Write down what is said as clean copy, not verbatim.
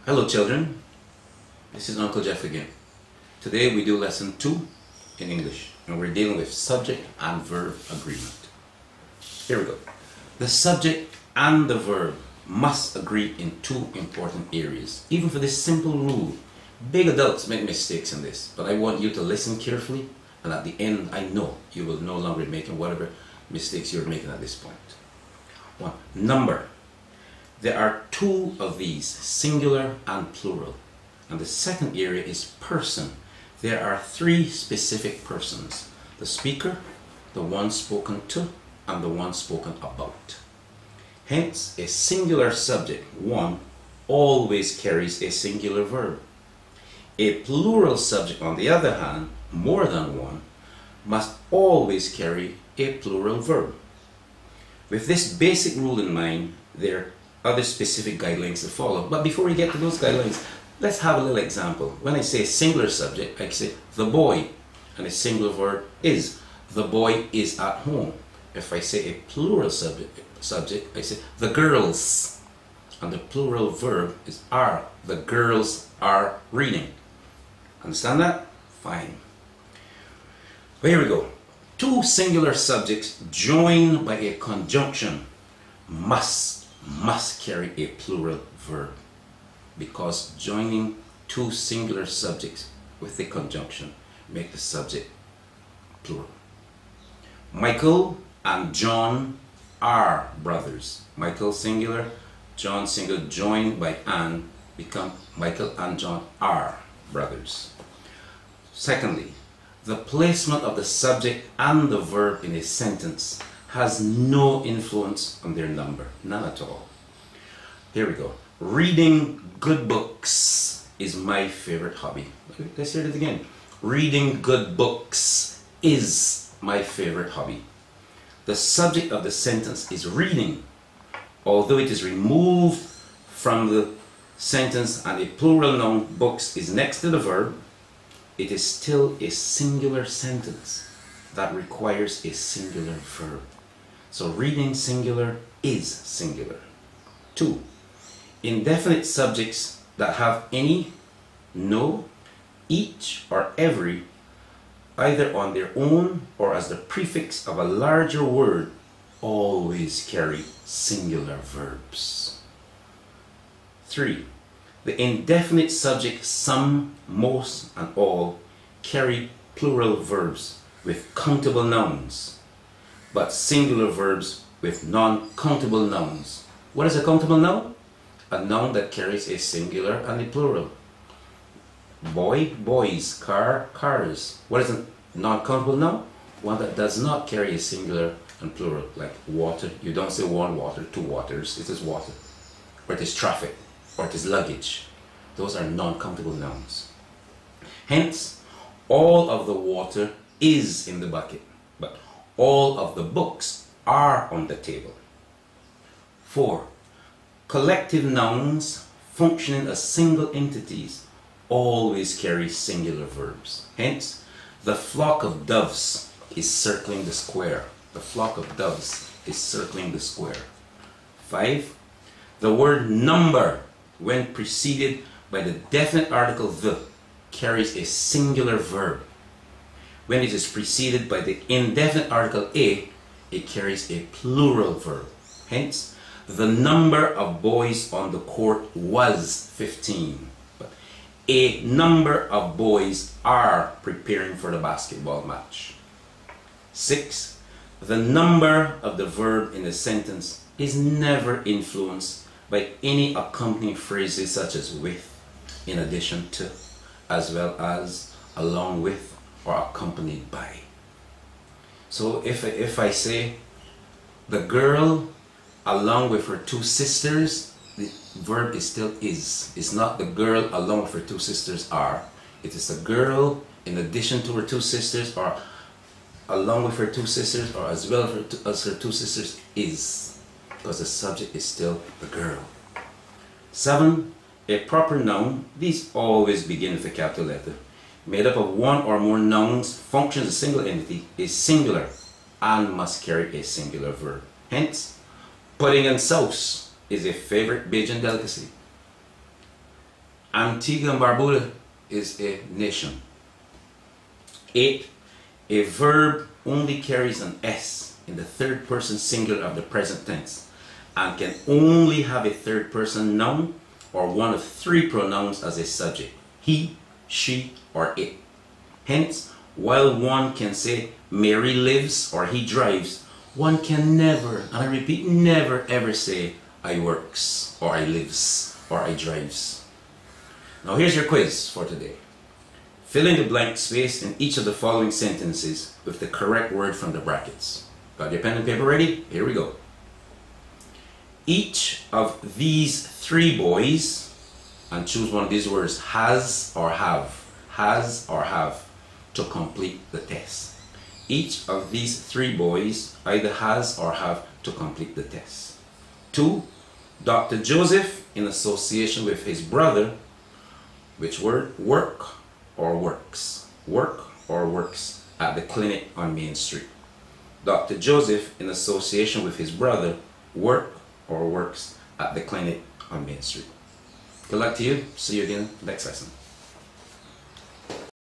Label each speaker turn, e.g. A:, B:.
A: Hello children, this is Uncle Jeff again. Today we do lesson 2 in English and we're dealing with subject and verb agreement. Here we go. The subject and the verb must agree in 2 important areas. Even for this simple rule, big adults make mistakes in this, but I want you to listen carefully, and at the end I know you will no longer be making whatever mistakes you're making at this point. 1. Number. There are 2 of these, singular and plural. And the second area is person. There are 3 specific persons: the speaker, the one spoken to, and the one spoken about. Hence, a singular subject, one, always carries a singular verb. A plural subject, on the other hand, more than one, must always carry a plural verb. With this basic rule in mind, there are other specific guidelines to follow. But before we get to those guidelines, let's have a little example. When I say singular subject, I say the boy, and a singular verb is. The boy is at home. If I say a plural subject, I say the girls, and the plural verb is are. The girls are reading. Understand that? Fine. Well, here we go. 2 singular subjects joined by a conjunction must carry a plural verb, because joining 2 singular subjects with a conjunction make the subject plural. Michael and John are brothers. Michael singular, John singular, joined by and become Michael and John are brothers. Secondly, the placement of the subject and the verb in a sentence has no influence on their number, none at all. Here we go. Reading good books is my favorite hobby. Let's hear it again. Reading good books is my favorite hobby. The subject of the sentence is reading. Although it is removed from the sentence and a plural noun, books, is next to the verb, it is still a singular sentence that requires a singular verb. So reading singular is singular. 2. Indefinite subjects that have any, no, each, or every, either on their own or as the prefix of a larger word, always carry singular verbs. 3. The indefinite subjects some, most, and all carry plural verbs with countable nouns, but singular verbs with non-countable nouns. What is a countable noun? A noun that carries a singular and a plural. Boy, boys. Car, cars. What is a non-countable noun? One that does not carry a singular and plural, like water. You don't say one water, 2 waters. It is water. Or it is traffic. Or it is luggage. Those are non-countable nouns. Hence, all of the water is in the bucket, but all of the books are on the table. 4. Collective nouns functioning as single entities always carry singular verbs. Hence, the flock of doves is circling the square. The flock of doves is circling the square. 5. The word number, when preceded by the definite article the, carries a singular verb. When it is preceded by the indefinite article a, it carries a plural verb. Hence, the number of boys on the court was 15. But a number of boys are preparing for the basketball match. 6. The number of the verb in a sentence is never influenced by any accompanying phrases such as with, in addition to, as well as, along with, or accompanied by. So if I say the girl along with her 2 sisters, the verb is still is. It's not the girl along with her 2 sisters are. It is the girl in addition to her 2 sisters, or along with her 2 sisters, or as well as her 2 sisters is, because the subject is still the girl. 7. A proper noun, these always begin with a capital letter, made up of 1 or more nouns, functions as a single entity, is singular and must carry a singular verb. Hence, pudding and sauce is a favorite Bajan delicacy. Antigua and Barbuda is a nation. 8. A verb only carries an S in the third person singular of the present tense and can only have a third person noun or one of 3 pronouns as a subject: he, she, or it. Hence, while one can say Mary lives or he drives, one can never, and I repeat, never ever say I works or I lives or I drives. Now here's your quiz for today. Fill in the blank space in each of the following sentences with the correct word from the brackets. Got your pen and paper ready? Here we go. Each of these 3 boys, and choose one of these words, has or have to complete the test. Each of these 3 boys either has or have to complete the test. 2. Dr. Joseph, in association with his brother, which word? Work or works. Work or works at the clinic on Main Street. Dr. Joseph, in association with his brother, work or works at the clinic on Main Street. Good luck to you. See you again next lesson.